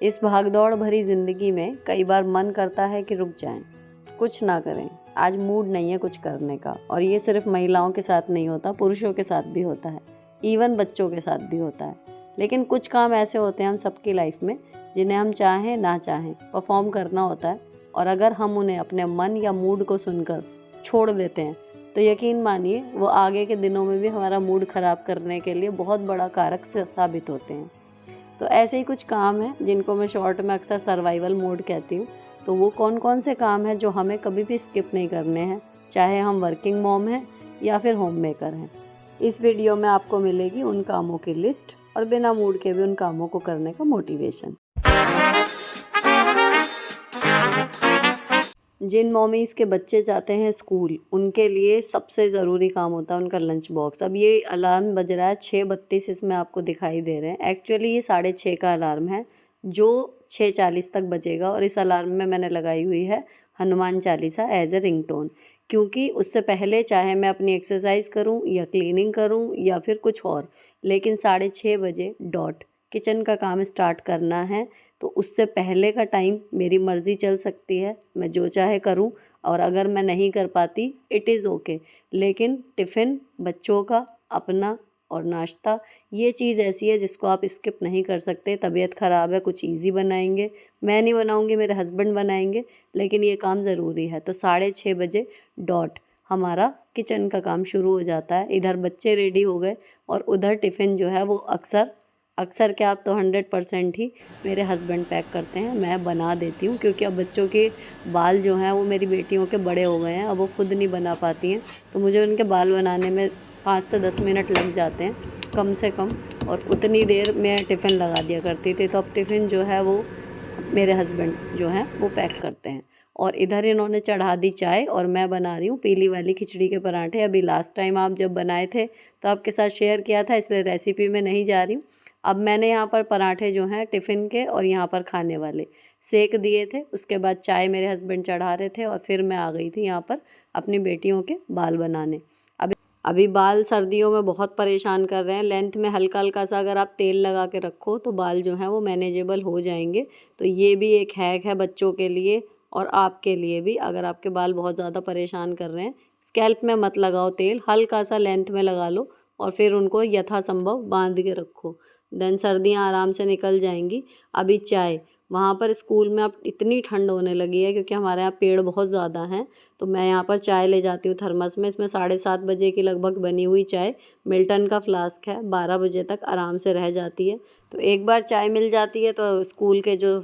इस भागदौड़ भरी जिंदगी में कई बार मन करता है कि रुक जाएं, कुछ ना करें। आज मूड नहीं है कुछ करने का। और ये सिर्फ महिलाओं के साथ नहीं होता, पुरुषों के साथ भी होता है, इवन बच्चों के साथ भी होता है। लेकिन कुछ काम ऐसे होते हैं हम सबकी लाइफ में जिन्हें हम चाहें ना चाहें परफॉर्म करना होता है। और अगर हम उन्हें अपने मन या मूड को सुनकर छोड़ देते हैं तो यकीन मानिए वो आगे के दिनों में भी हमारा मूड ख़राब करने के लिए बहुत बड़ा कारक साबित होते हैं। तो ऐसे ही कुछ काम हैं जिनको मैं शॉर्ट में अक्सर सर्वाइवल मोड कहती हूँ। तो वो कौन कौन से काम हैं जो हमें कभी भी स्किप नहीं करने हैं, चाहे हम वर्किंग मॉम हैं या फिर होम मेकर हैं। इस वीडियो में आपको मिलेगी उन कामों की लिस्ट और बिना मूड के भी उन कामों को करने का मोटिवेशन। जिन मॉमीज़ के बच्चे जाते हैं स्कूल, उनके लिए सबसे ज़रूरी काम होता है उनका लंच बॉक्स। अब ये अलार्म बज रहा है 6:32, इसमें आपको दिखाई दे रहे हैं। एक्चुअली ये 6:30 का अलार्म है जो 6:40 तक बजेगा। और इस अलार्म में मैंने लगाई हुई है Hanuman Chalisa as a ringtone, क्योंकि उससे पहले चाहे मैं अपनी एक्सरसाइज करूं या क्लीनिंग करूं या फिर कुछ और, लेकिन 6:30 बजे डॉट किचन का काम स्टार्ट करना है। तो उससे पहले का टाइम मेरी मर्ज़ी चल सकती है, मैं जो चाहे करूं। और अगर मैं नहीं कर पाती इट इज़ ओके, लेकिन टिफ़िन बच्चों का, अपना और नाश्ता, ये चीज़ ऐसी है जिसको आप स्किप नहीं कर सकते। तबीयत ख़राब है, कुछ इजी बनाएंगे, मैं नहीं बनाऊंगी, मेरे हस्बैंड बनाएंगे, लेकिन ये काम ज़रूरी है। तो 6:30 बजे डॉट हमारा किचन का काम शुरू हो जाता है। इधर बच्चे रेडी हो गए और उधर टिफ़िन जो है वो अक्सर क्या, अब तो 100% ही मेरे हस्बैंड पैक करते हैं, मैं बना देती हूँ। क्योंकि अब बच्चों के बाल जो हैं वो मेरी बेटियों के बड़े हो गए हैं, अब वो खुद नहीं बना पाती हैं, तो मुझे उनके बाल बनाने में 5 से 10 मिनट लग जाते हैं कम से कम। और उतनी देर मैं टिफ़िन लगा दिया करती थी। तो अब टिफ़िन जो है वो मेरे हस्बैंड जो हैं वो पैक करते हैं। और इधर इन्होंने चढ़ा दी चाय और मैं बना रही हूँ पीली वाली खिचड़ी के पराठे। अभी लास्ट टाइम आप जब बनाए थे तो आपके साथ शेयर किया था, इसलिए रेसिपी में नहीं जा रही हूँ। अब मैंने यहाँ पर पराठे जो हैं टिफ़िन के और यहाँ पर खाने वाले सेक दिए थे। उसके बाद चाय मेरे हस्बैंड चढ़ा रहे थे और फिर मैं आ गई थी यहाँ पर अपनी बेटियों के बाल बनाने। अभी बाल सर्दियों में बहुत परेशान कर रहे हैं। लेंथ में हल्का हल्का सा अगर आप तेल लगा के रखो तो बाल जो हैं वो मैनेजेबल हो जाएंगे। तो ये भी एक हैक है बच्चों के लिए और आपके लिए भी। अगर आपके बाल बहुत ज़्यादा परेशान कर रहे हैं, स्कैल्प में मत लगाओ तेल, हल्का सा लेंथ में लगा लो और फिर उनको यथासंभव बांध के रखो। देन सर्दियाँ आराम से निकल जाएंगी। अभी चाय, वहाँ पर स्कूल में अब इतनी ठंड होने लगी है क्योंकि हमारे यहाँ पेड़ बहुत ज़्यादा हैं। तो मैं यहाँ पर चाय ले जाती हूँ थर्मस में। इसमें 7:30 बजे की लगभग बनी हुई चाय, मिल्टन का फ्लास्क है, 12 बजे तक आराम से रह जाती है। तो एक बार चाय मिल जाती है तो स्कूल के जो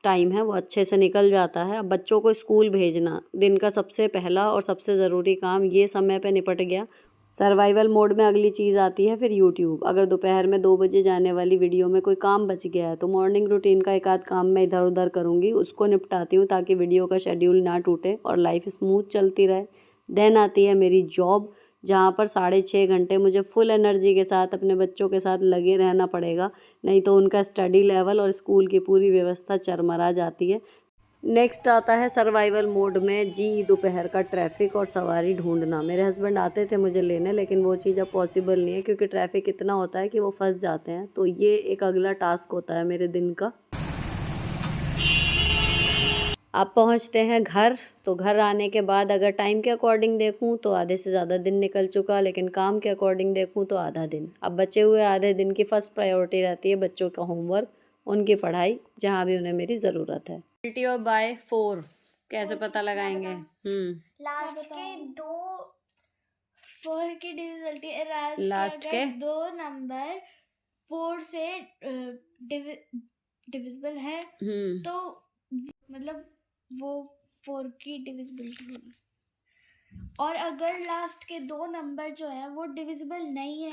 टाइम है वो अच्छे से निकल जाता है। अब बच्चों को स्कूल भेजना दिन का सबसे पहला और सबसे ज़रूरी काम, ये समय पे निपट गया। सर्वाइवल मोड में अगली चीज़ आती है फिर यूट्यूब। अगर दोपहर में 2 बजे जाने वाली वीडियो में कोई काम बच गया है तो मॉर्निंग रूटीन का एक आध काम मैं इधर उधर करूँगी, उसको निपटाती हूँ ताकि वीडियो का शेड्यूल ना टूटे और लाइफ स्मूथ चलती रहे। देन आती है मेरी जॉब, जहाँ पर 6.5 घंटे मुझे फुल एनर्जी के साथ अपने बच्चों के साथ लगे रहना पड़ेगा, नहीं तो उनका स्टडी लेवल और स्कूल की पूरी व्यवस्था चरमरा जाती है। नेक्स्ट आता है सर्वाइवल मोड में जी, दोपहर का ट्रैफिक और सवारी ढूंढना। मेरे हस्बैंड आते थे मुझे लेने, लेकिन वो चीज़ अब पॉसिबल नहीं है क्योंकि ट्रैफिक इतना होता है कि वो फंस जाते हैं। तो ये एक अगला टास्क होता है मेरे दिन का। आप पहुंचते हैं घर, तो घर आने के बाद अगर टाइम के अकॉर्डिंग देखूं तो आधे से ज़्यादा दिन निकल चुका, लेकिन काम के अकॉर्डिंग देखूं तो आधा दिन। अब बचे हुए आधे दिन की फर्स्ट प्रायोरिटी रहती है बच्चों का होमवर्क, उनकी पढ़ाई, जहाँ भी उन्हें मेरी ज़रूरत है। बाय 4 कैसे पता लगाएंगे? लास्ट के दो 4 की डिविजिबिलिटी है। लास्ट के दो नंबर 4 से डिविजिबल है तो मतलब वो 4 की डिविजिबिलिटी होगी। और अगर लास्ट के दो नंबर जो है वो डिविजिबल नहीं है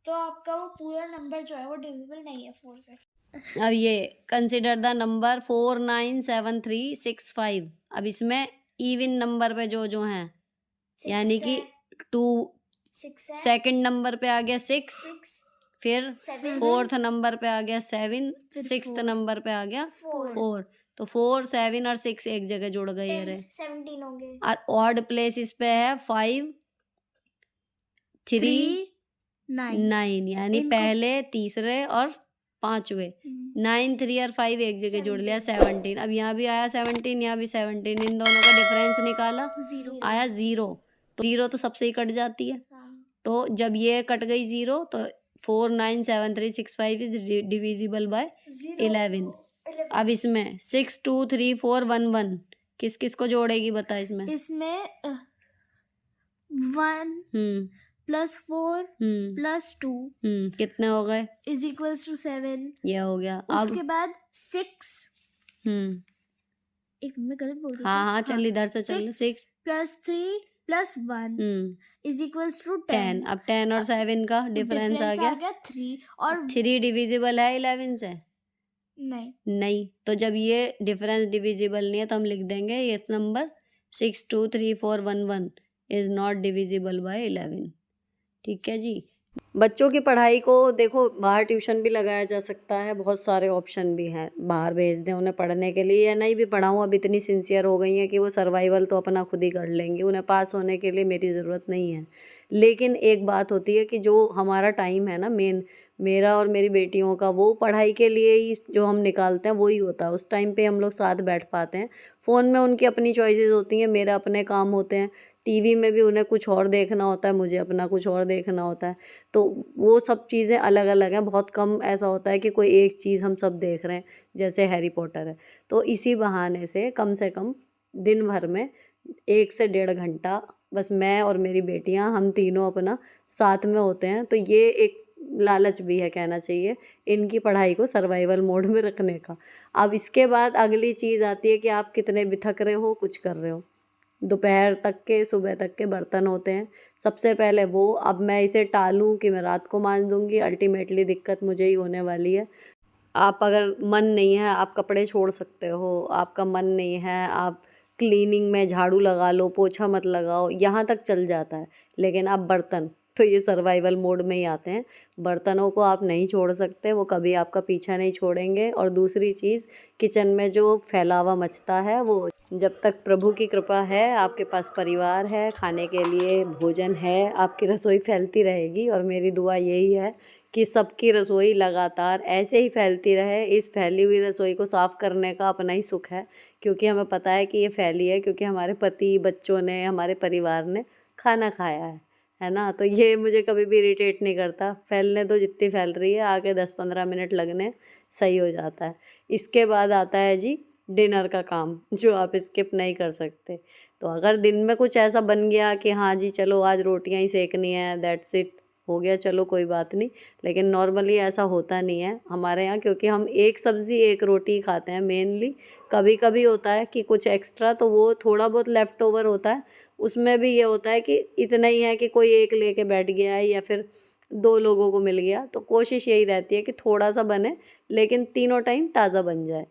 तो आपका वो पूरा नंबर जो है वो डिविजिबल नहीं है 4 से। अब ये कंसिडर द नंबर 497365। अब इसमें इवन नंबर पे जो हैं, यानी कि 2 सेकंड नंबर पे आ गया 6, फिर फोर्थ नंबर पे आ गया 7, सिक्स्थ नंबर पे आ गया 4। तो 4, 7 और 6 एक जगह जुड़ गए ये रहे। 17 होंगे। और ऑड प्लेस इस पे है 5, 3, 9, यानी पहले, तीसरे और पांचवे 9 3 और 5 एक जगह जोड़ लिया 17। अब यहाँ भी आया 17, यहाँ भी 17, इन दोनों का डिफरेंस निकाला, आया 0। तो 0 तो सबसे ही कट जाती है। तो जब ये कट गई 0 तो 4 9 7 3 6 5 इज डिविजिबल बाय 11। अब इसमें 6 2 3 4 1 1 किस किस को जोड़ेगी बता इसमें? इसमें 1 प्लस 4 प्लस 2 कितने हो गए? Is equals to 7। ये हो गया। उसके बाद 6 एक मिनट गलत बोल रही हाँ चल इधर से चल। 6 plus 3 plus 1 is equals to 10। अब 10 और 7 का डिफरेंस आ गया 3। और 3 डिविजिबल है 11 से? नहीं। तो जब ये डिफरेंस डिविजिबल नहीं है तो हम लिख देंगे ये number 6 2 3 4 1 1 is not divisible by 11। ठीक है जी। बच्चों की पढ़ाई को देखो बाहर ट्यूशन भी लगाया जा सकता है, बहुत सारे ऑप्शन भी हैं। बाहर भेज दें उन्हें पढ़ने के लिए, या नहीं भी पढ़ाऊँ, अब इतनी सिंसियर हो गई हैं कि वो सर्वाइवल तो अपना खुद ही कर लेंगी, उन्हें पास होने के लिए मेरी ज़रूरत नहीं है। लेकिन एक बात होती है कि जो हमारा टाइम है ना मेन, मेरा और मेरी बेटियों का, वो पढ़ाई के लिए ही जो हम निकालते हैं वही होता है। उस टाइम पे हम लोग साथ बैठ पाते हैं। फ़ोन में उनकी अपनी चॉइसेस होती हैं, मेरा अपने काम होते हैं। टीवी में भी उन्हें कुछ और देखना होता है, मुझे अपना कुछ और देखना होता है। तो वो सब चीज़ें अलग अलग हैं। बहुत कम ऐसा होता है कि कोई एक चीज़ हम सब देख रहे हैं, जैसे हैरी पॉटर है। तो इसी बहाने से कम दिन भर में 1 से 1.5 घंटा बस मैं और मेरी बेटियां, हम तीनों अपना साथ में होते हैं। तो ये एक लालच भी है कहना चाहिए इनकी पढ़ाई को सर्वाइवल मोड में रखने का। अब इसके बाद अगली चीज़ आती है कि आप कितने भी थक रहे हो, कुछ कर रहे हो, दोपहर तक के सुबह तक के बर्तन होते हैं। सबसे पहले वो, अब मैं इसे टालूं कि मैं रात को मांज दूंगी, अल्टीमेटली दिक्कत मुझे ही होने वाली है। आप अगर मन नहीं है आप कपड़े छोड़ सकते हो, आपका मन नहीं है आप क्लीनिंग में झाड़ू लगा लो, पोछा मत लगाओ, यहाँ तक चल जाता है। लेकिन अब बर्तन तो ये सर्वाइवल मोड में ही आते हैं। बर्तनों को आप नहीं छोड़ सकते, वो कभी आपका पीछा नहीं छोड़ेंगे। और दूसरी चीज़, किचन में जो फैलावा मचता है, वो जब तक प्रभु की कृपा है, आपके पास परिवार है, खाने के लिए भोजन है, आपकी रसोई फैलती रहेगी। और मेरी दुआ यही है कि सबकी रसोई लगातार ऐसे ही फैलती रहे। इस फैली हुई रसोई को साफ़ करने का अपना ही सुख है, क्योंकि हमें पता है कि ये फैली है क्योंकि हमारे पति, बच्चों ने, हमारे परिवार ने खाना खाया है ना। तो ये मुझे कभी भी इरिटेट नहीं करता। फैलने दो जितनी फैल रही है, आगे 10-15 मिनट लगने सही हो जाता है। इसके बाद आता है जी डिनर का काम, जो आप स्किप नहीं कर सकते। तो अगर दिन में कुछ ऐसा बन गया कि हाँ जी चलो आज रोटियां ही सेकनी है, दैट्स इट, हो गया, चलो कोई बात नहीं। लेकिन नॉर्मली ऐसा होता नहीं है हमारे यहाँ, क्योंकि हम एक सब्ज़ी एक रोटी खाते हैं मेनली। कभी कभी होता है कि कुछ एक्स्ट्रा, तो वो थोड़ा बहुत लेफ़्ट ओवर होता है। उसमें भी ये होता है कि इतना ही है कि कोई एक लेके बैठ गया है या फिर 2 लोगों को मिल गया। तो कोशिश यही रहती है कि थोड़ा सा बने, लेकिन तीनों टाइम ताज़ा बन जाए।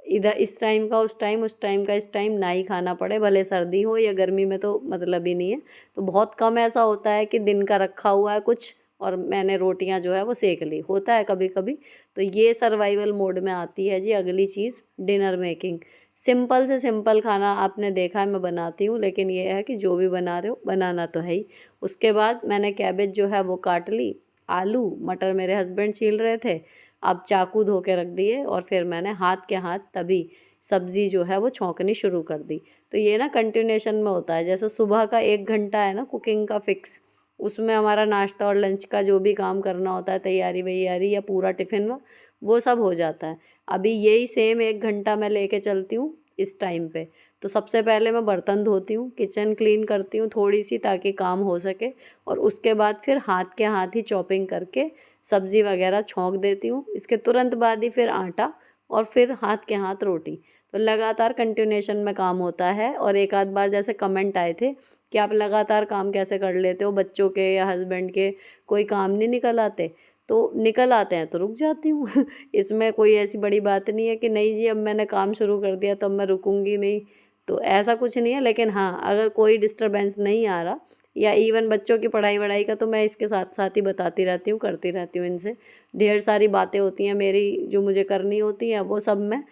इधर इस टाइम का उस टाइम, उस टाइम का इस टाइम ना ही खाना पड़े, भले सर्दी हो या गर्मी में, तो मतलब ही नहीं है। तो बहुत कम ऐसा होता है कि दिन का रखा हुआ है कुछ और मैंने रोटियां जो है वो सेक ली, होता है कभी कभी। तो ये सर्वाइवल मोड में आती है जी अगली चीज़, डिनर मेकिंग। सिंपल से सिंपल खाना आपने देखा है मैं बनाती हूँ, लेकिन ये है कि जो भी बना रहे हो बनाना तो है ही। उसके बाद मैंने कैबेज जो है वो काट ली, आलू मटर मेरे हस्बैंड छील रहे थे, अब चाकू धो के रख दिए, और फिर मैंने हाथ के हाथ तभी सब्ज़ी जो है वो छौंकनी शुरू कर दी। तो ये ना कंटिन्यूएशन में होता है। जैसे सुबह का 1 घंटा है ना कुकिंग का फिक्स, उसमें हमारा नाश्ता और लंच का जो भी काम करना होता है, तैयारी वैयारी या पूरा टिफ़िन वो सब हो जाता है। अभी यही सेम 1 घंटा मैं लेके चलती हूँ इस टाइम पे। तो सबसे पहले मैं बर्तन धोती हूँ, किचन क्लीन करती हूँ थोड़ी सी ताकि काम हो सके, और उसके बाद फिर हाथ के हाथ ही चॉपिंग करके सब्ज़ी वगैरह छौंक देती हूँ। इसके तुरंत बाद ही फिर आटा, और फिर हाथ के हाथ रोटी। तो लगातार कंटिन्यूएशन में काम होता है। और एक आध बार जैसे कमेंट आए थे कि आप लगातार काम कैसे कर लेते हो, बच्चों के या हस्बैंड के कोई काम नहीं निकल आते? तो निकल आते हैं तो रुक जाती हूँ इसमें कोई ऐसी बड़ी बात नहीं है कि नहीं जी अब मैंने काम शुरू कर दिया तो अब मैं रुकूंगी नहीं, तो ऐसा कुछ नहीं है। लेकिन हाँ, अगर कोई डिस्टर्बेंस नहीं आ रहा, या इवन बच्चों की पढ़ाई वढ़ाई का, तो मैं इसके साथ साथ ही बताती रहती हूँ, करती रहती हूँ। इनसे ढेर सारी बातें होती हैं मेरी जो मुझे करनी होती हैं, वो सब मैं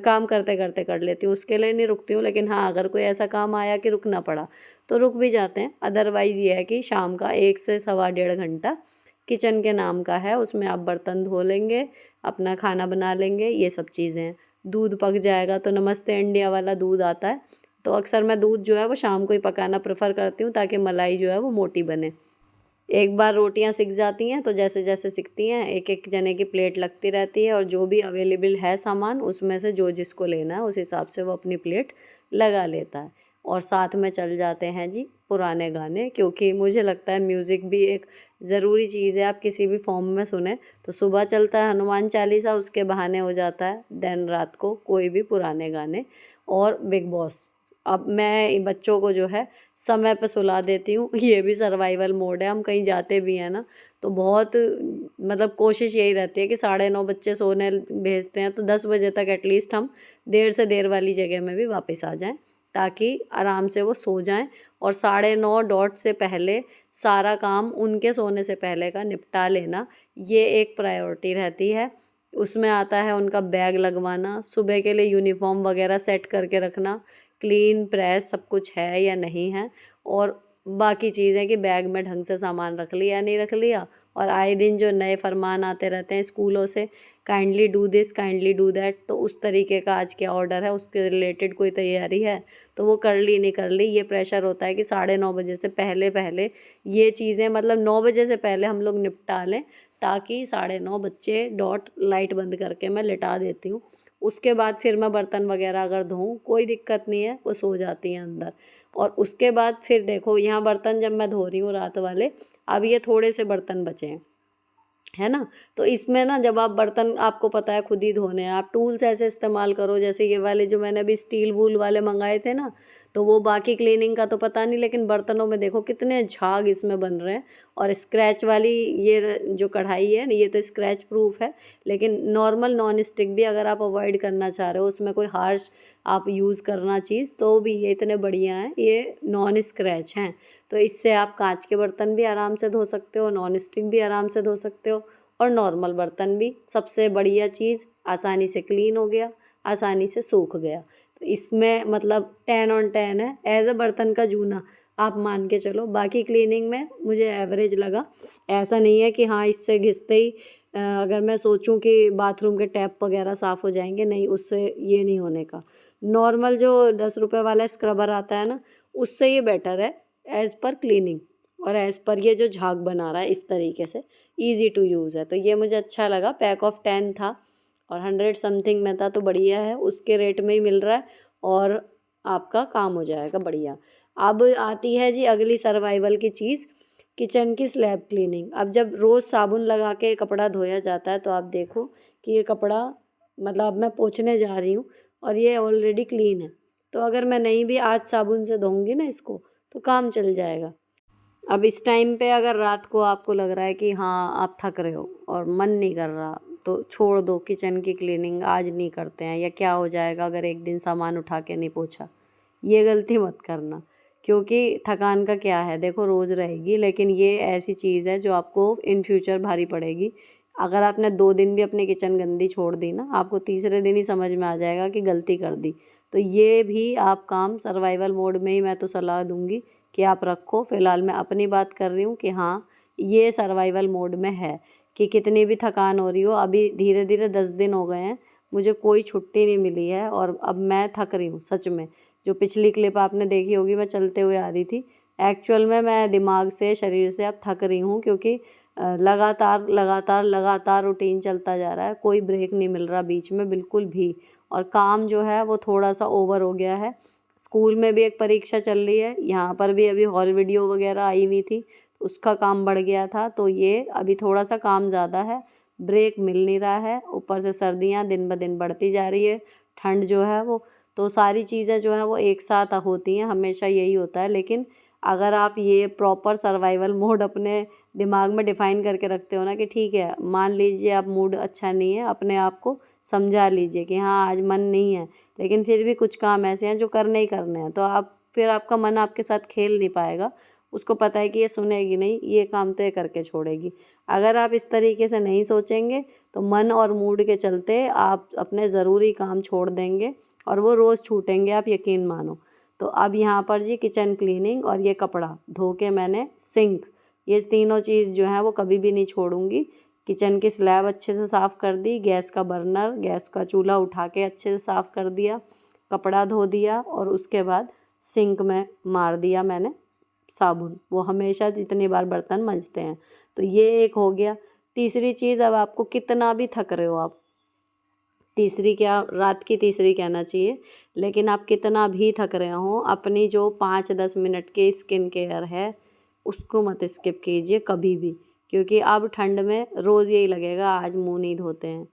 काम करते करते कर लेती हूँ, उसके लिए नहीं रुकती हूँ। लेकिन हाँ, अगर कोई ऐसा काम आया कि रुकना पड़ा तो रुक भी जाते हैं। अदरवाइज़ ये है कि शाम का 1 से 1.25 घंटा किचन के नाम का है, उसमें आप बर्तन धो लेंगे, अपना खाना बना लेंगे, ये सब चीज़ें हैं। दूध पक जाएगा तो नमस्ते इंडिया वाला दूध आता है, तो अक्सर मैं दूध जो है वो शाम को ही पकाना प्रेफर करती हूँ ताकि मलाई जो है वो मोटी बने। एक बार रोटियां सिक जाती हैं तो जैसे जैसे सिकती हैं एक एक जने की प्लेट लगती रहती है, और जो भी अवेलेबल है सामान उसमें से जो जिसको लेना है उस हिसाब से वो अपनी प्लेट लगा लेता है। और साथ में चल जाते हैं जी पुराने गाने, क्योंकि मुझे लगता है म्यूज़िक भी एक ज़रूरी चीज़ है। आप किसी भी फॉर्म में सुने तो सुबह चलता है हनुमान चालीसा, उसके बहाने हो जाता है देन रात को कोई भी पुराने गाने और बिग बॉस। अब मैं बच्चों को जो है समय पे सुला देती हूँ, ये भी सर्वाइवल मोड है। हम कहीं जाते भी हैं ना तो बहुत मतलब कोशिश यही रहती है कि 9:30 बच्चे सोने भेजते हैं तो 10 बजे तक एटलीस्ट हम देर से देर वाली जगह में भी वापस आ जाएं, ताकि आराम से वो सो जाएं और 9:30 डॉट से पहले सारा काम उनके सोने से पहले का निपटा लेना, ये एक प्रायोरिटी रहती है। उसमें आता है उनका बैग लगवाना, सुबह के लिए यूनिफॉर्म वगैरह सेट करके रखना, क्लीन प्रेस सब कुछ है या नहीं है, और बाकी चीज़ें कि बैग में ढंग से सामान रख लिया नहीं रख लिया। और आए दिन जो नए फरमान आते रहते हैं स्कूलों से, kindly do this kindly do that, तो उस तरीके का आज क्या ऑर्डर है, उसके रिलेटेड कोई तैयारी है तो वो कर ली नहीं कर ली, ये प्रेशर होता है कि 9:30 बजे से पहले पहले ये चीज़ें मतलब 9 बजे से पहले हम लोग निपटा लें, ताकि 9:30 बच्चे डॉट लाइट बंद करके मैं लिटा देती हूँ। उसके बाद फिर मैं बर्तन वगैरह अगर धोऊँ कोई दिक्कत नहीं है, वो सो जाती हैं अंदर। और उसके बाद फिर देखो यहाँ बर्तन जब मैं धो रही हूँ रात वाले, अब ये थोड़े से बर्तन बचे हैं, है ना। तो इसमें ना जब आप बर्तन आपको पता है खुद ही धोने हैं, आप टूल्स ऐसे इस्तेमाल करो, जैसे ये वाले जो मैंने अभी स्टील वूल वाले मंगाए थे ना, तो वो बाकी क्लीनिंग का तो पता नहीं, लेकिन बर्तनों में देखो कितने झाग इसमें बन रहे हैं। और स्क्रैच वाली ये जो कढ़ाई है ये तो स्क्रैच प्रूफ है, लेकिन नॉर्मल नॉन स्टिक भी अगर आप अवॉइड करना चाह रहे हो, उसमें कोई हार्श आप यूज़ करना चीज़, तो भी ये इतने बढ़िया हैं, ये नॉन स्क्रैच हैं। तो इससे आप कांच के बर्तन भी आराम से धो सकते हो, नॉन स्टिक भी आराम से धो सकते हो, और नॉर्मल बर्तन भी। सबसे बढ़िया चीज़ आसानी से क्लीन हो गया, आसानी से सूख गया। तो इसमें मतलब 10 ऑन 10 है एज अ बर्तन का जूना, आप मान के चलो। बाकी क्लीनिंग में मुझे एवरेज लगा, ऐसा नहीं है कि हाँ इससे घिसते ही अगर मैं सोचूं कि बाथरूम के टैप वगैरह साफ़ हो जाएंगे, नहीं, उससे ये नहीं होने का। नॉर्मल जो 10 रुपये वाला स्क्रबर आता है ना, उससे ये बेटर है एज़ पर क्लीनिंग, और एज़ पर ये जो झाग बना रहा है इस तरीके से ईज़ी टू यूज़ है। तो ये मुझे अच्छा लगा, पैक ऑफ 10 था और 100 समथिंग में था, तो बढ़िया है, उसके रेट में ही मिल रहा है और आपका काम हो जाएगा बढ़िया। अब आती है जी अगली सर्वाइवल की चीज़, किचन की स्लैब क्लीनिंग। अब जब रोज़ साबुन लगा के कपड़ा धोया जाता है तो आप देखो कि ये कपड़ा मतलब अब मैं पोंछने जा रही हूँ और ये ऑलरेडी क्लीन है, तो अगर मैं नहीं भी आज साबुन से धोऊंगी ना इसको तो काम चल जाएगा। अब इस टाइम पे अगर रात को आपको लग रहा है कि हाँ आप थक रहे हो और मन नहीं कर रहा, तो छोड़ दो किचन की क्लीनिंग, आज नहीं करते हैं, या क्या हो जाएगा अगर एक दिन सामान उठा के नहीं पोंछा, ये गलती मत करना। क्योंकि थकान का क्या है, देखो रोज़ रहेगी, लेकिन ये ऐसी चीज़ है जो आपको इन फ्यूचर भारी पड़ेगी। अगर आपने 2 दिन भी अपनी किचन गंदी छोड़ दी ना, आपको तीसरे दिन ही समझ में आ जाएगा कि गलती कर दी। तो ये भी आप काम सर्वाइवल मोड में ही मैं तो सलाह दूंगी कि आप रखो। फ़िलहाल मैं अपनी बात कर रही हूँ कि हाँ ये सर्वाइवल मोड में है, कि कितनी भी थकान हो रही हो, अभी धीरे धीरे 10 दिन हो गए हैं मुझे कोई छुट्टी नहीं मिली है और अब मैं थक रही हूँ सच में। जो पिछली क्लिप आपने देखी होगी मैं चलते हुए आ रही थी, एक्चुअल में मैं दिमाग से शरीर से अब थक रही हूँ, क्योंकि लगातार लगातार लगातार रूटीन चलता जा रहा है, कोई ब्रेक नहीं मिल रहा बीच में बिल्कुल भी। और काम जो है वो थोड़ा सा ओवर हो गया है। स्कूल में भी एक परीक्षा चल रही है, यहाँ पर भी अभी हॉल वीडियो वगैरह आई हुई थी, उसका काम बढ़ गया था, तो ये अभी थोड़ा सा काम ज़्यादा है, ब्रेक मिल नहीं रहा है। ऊपर से सर्दियाँ दिन ब दिन बढ़ती जा रही है, ठंड जो है वो, तो सारी चीज़ें जो हैं वो एक साथ होती हैं, हमेशा यही होता है। लेकिन अगर आप ये प्रॉपर सर्वाइवल मोड अपने दिमाग में डिफ़ाइन करके रखते हो ना कि ठीक है, मान लीजिए आप मूड अच्छा नहीं है, अपने आप को समझा लीजिए कि हाँ आज मन नहीं है, लेकिन फिर भी कुछ काम ऐसे हैं जो करने ही करने हैं, तो आप फिर आपका मन आपके साथ खेल नहीं पाएगा। उसको पता है कि ये सुनेगी नहीं, ये काम तो ये करके छोड़ेगी। अगर आप इस तरीके से नहीं सोचेंगे तो मन और मूड के चलते आप अपने ज़रूरी काम छोड़ देंगे और वो रोज़ छूटेंगे, आप यकीन मानो। तो अब यहाँ पर जी किचन क्लीनिंग और ये कपड़ा धो के मैंने सिंक, ये तीनों चीज़ जो है वो कभी भी नहीं छोड़ूंगी, किचन की स्लैब अच्छे से साफ़ कर दी, गैस का बर्नर, गैस का चूल्हा उठा के अच्छे से साफ़ कर दिया, कपड़ा धो दिया और उसके बाद सिंक में मार दिया मैंने साबुन। वो हमेशा जितनी बार बर्तन मंजते हैं। तो ये एक हो गया। तीसरी चीज़, अब आपको कितना भी थक रहे हो आप, तीसरी क्या, रात की तीसरी कहना चाहिए, लेकिन आप कितना भी थक रहे हो, अपनी जो 5-10 मिनट की स्किन केयर है उसको मत स्किप कीजिए कभी भी, क्योंकि अब ठंड में रोज़ यही लगेगा आज मुंह नहीं धोते हैं,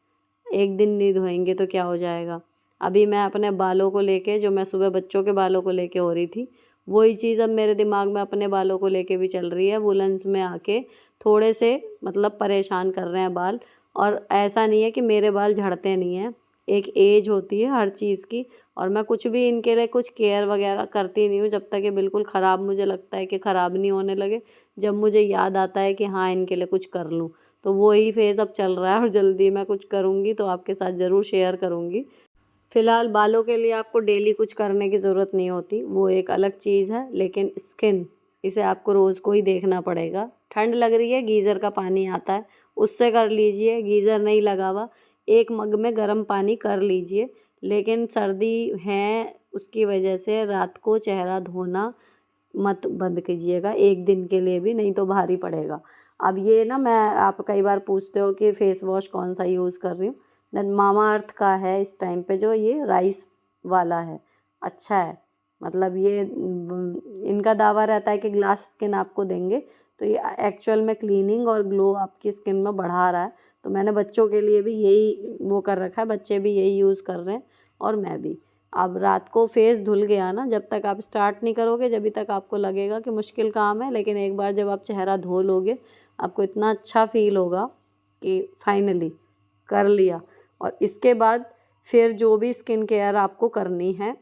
एक दिन नहीं धोएंगे तो क्या हो जाएगा। अभी मैं अपने बालों को लेके, जो मैं सुबह बच्चों के बालों को लेके हो रही थी, वही चीज़ अब मेरे दिमाग में अपने बालों को लेके भी चल रही है। वुलन्स में आके थोड़े से मतलब परेशान कर रहे हैं बाल। और ऐसा नहीं है कि मेरे बाल झड़ते नहीं हैं, एक एज होती है हर चीज़ की, और मैं कुछ भी इनके लिए कुछ केयर वगैरह करती नहीं हूँ जब तक ये बिल्कुल ख़राब मुझे लगता है कि ख़राब नहीं होने लगे। जब मुझे याद आता है कि हाँ इनके लिए कुछ कर लूँ, तो वही फेज़ अब चल रहा है और जल्दी मैं कुछ करूँगी तो आपके साथ ज़रूर शेयर करूँगी। फ़िलहाल बालों के लिए आपको डेली कुछ करने की ज़रूरत नहीं होती, वो एक अलग चीज़ है, लेकिन स्किन, इसे आपको रोज़ को ही देखना पड़ेगा। ठंड लग रही है, गीज़र का पानी आता है उससे कर लीजिए, गीज़र नहीं लगा हुआ एक मग में गर्म पानी कर लीजिए। लेकिन सर्दी है उसकी वजह से रात को चेहरा धोना मत बंद कीजिएगा एक दिन के लिए भी, नहीं तो भारी पड़ेगा। अब ये ना, मैं, आप कई बार पूछते हो कि फ़ेस वॉश कौन सा यूज़ कर रही हूँ, देन मामा अर्थ का है इस टाइम पे, जो ये राइस वाला है, अच्छा है। मतलब ये इनका दावा रहता है कि ग्लास स्किन आपको देंगे, तो ये एक्चुअल में क्लीनिंग और ग्लो आपकी स्किन में बढ़ा रहा है। तो मैंने बच्चों के लिए भी यही वो कर रखा है, बच्चे भी यही यूज़ कर रहे हैं और मैं भी। अब रात को फेस धुल गया ना, जब तक आप स्टार्ट नहीं करोगे जब तक आपको लगेगा कि मुश्किल काम है, लेकिन एक बार जब आप चेहरा धो लोगे आपको इतना अच्छा फील होगा कि फाइनली कर लिया। और इसके बाद फिर जो भी स्किन केयर आपको करनी है,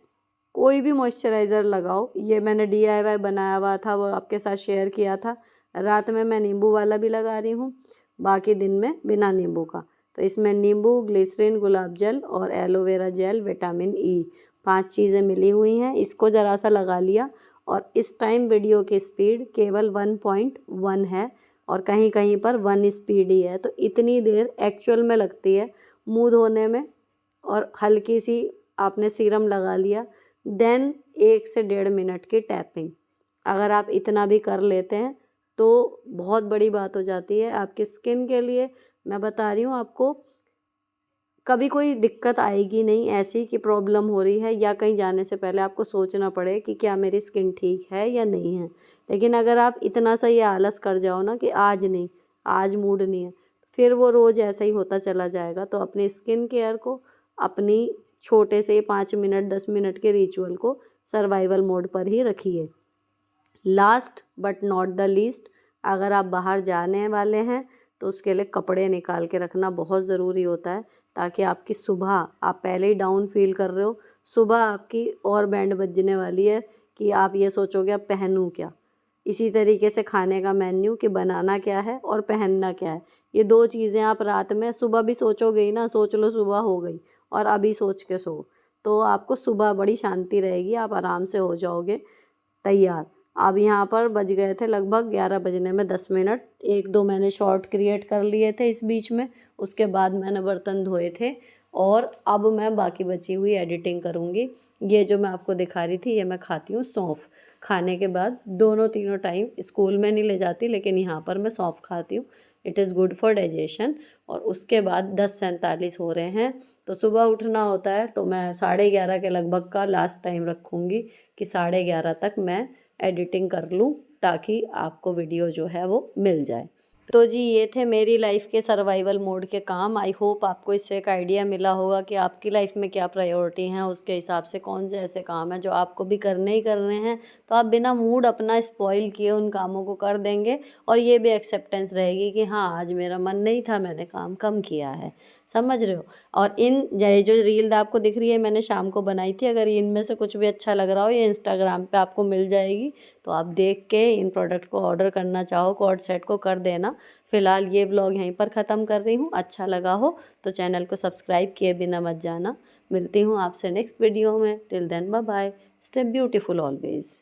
कोई भी मॉइस्चराइज़र लगाओ। ये मैंने DIY बनाया हुआ था, वो आपके साथ शेयर किया था। रात में मैं नींबू वाला भी लगा रही हूँ, बाकी दिन में बिना नींबू का। तो इसमें नींबू, ग्लिसरीन, गुलाब जल और एलोवेरा जेल, विटामिन E, 5 चीज़ें मिली हुई हैं। इसको ज़रा सा लगा लिया और इस टाइम वीडियो की स्पीड केवल 1.1 है और कहीं कहीं पर 1 स्पीड ही है। तो इतनी देर एक्चुअल में लगती है मुँह धोने में। और हल्की सी आपने सीरम लगा लिया, देन 1 से 1.5 मिनट की टैपिंग। अगर आप इतना भी कर लेते हैं तो बहुत बड़ी बात हो जाती है आपकी स्किन के लिए। मैं बता रही हूँ आपको, कभी कोई दिक्कत आएगी नहीं ऐसी कि प्रॉब्लम हो रही है या कहीं जाने से पहले आपको सोचना पड़े कि क्या मेरी स्किन ठीक है या नहीं है। लेकिन अगर आप इतना सा ये आलस कर जाओ ना कि आज नहीं, आज मूड नहीं है, फिर वो रोज़ ऐसा ही होता चला जाएगा। तो अपनी स्किन केयर को, अपनी छोटे से 5 मिनट 10 मिनट के रिचुअल को सर्वाइवल मोड पर ही रखिए। Last but not the least, अगर आप बाहर जाने वाले हैं तो उसके लिए कपड़े निकाल के रखना बहुत ज़रूरी होता है, ताकि आपकी सुबह, आप पहले ही डाउन फील कर रहे हो, सुबह आपकी और बैंड बजने वाली है कि आप ये सोचोगे अब पहनूं क्या। इसी तरीके से खाने का मेन्यू, कि बनाना क्या है और पहनना क्या है, ये 2 चीज़ें आप रात में, सुबह भी सोचोगे ही ना, सोच लो सुबह हो गई और अभी सोच के सो, तो आपको सुबह बड़ी शांति रहेगी, आप आराम से हो जाओगे तैयार। अब यहाँ पर बज गए थे लगभग 11 बजने में 10 मिनट। 1-2 मैंने शॉर्ट क्रिएट कर लिए थे इस बीच में, उसके बाद मैंने बर्तन धोए थे और अब मैं बाकी बची हुई एडिटिंग करूँगी। ये जो मैं आपको दिखा रही थी, ये मैं खाती हूँ सौंफ। खाने के बाद दोनों तीनों टाइम, स्कूल में नहीं ले जाती लेकिन यहाँ पर मैं सौंफ खाती हूँ, it is good for digestion. और उसके बाद 10:47 हो रहे हैं, तो सुबह उठना होता है, तो मैं 11:30 के लगभग का लास्ट टाइम रखूँगी कि 11:30 तक मैं एडिटिंग कर लूँ, ताकि आपको वीडियो जो है वो मिल जाए। तो जी, ये थे मेरी लाइफ के सर्वाइवल मोड के काम। आई होप आपको इससे एक आइडिया मिला होगा कि आपकी लाइफ में क्या प्रायोरिटी हैं, उसके हिसाब से कौन से ऐसे काम हैं जो आपको भी करने ही करने हैं, तो आप बिना मूड अपना स्पॉइल किए उन कामों को कर देंगे और ये भी एक्सेप्टेंस रहेगी कि हाँ आज मेरा मन नहीं था, मैंने काम कम किया है। समझ रहे हो। और ये जो रील आपको दिख रही है मैंने शाम को बनाई थी, अगर इनमें से कुछ भी अच्छा लग रहा हो, ये इंस्टाग्राम पे आपको मिल जाएगी, तो आप देख के इन प्रोडक्ट को ऑर्डर करना चाहो कॉर्ड सेट को कर देना। फ़िलहाल ये व्लॉग यहीं पर ख़त्म कर रही हूँ। अच्छा लगा हो तो चैनल को सब्सक्राइब किए बिना मत जाना। मिलती हूँ आपसे नेक्स्ट वीडियो में। Till then bye bye, stay beautiful always.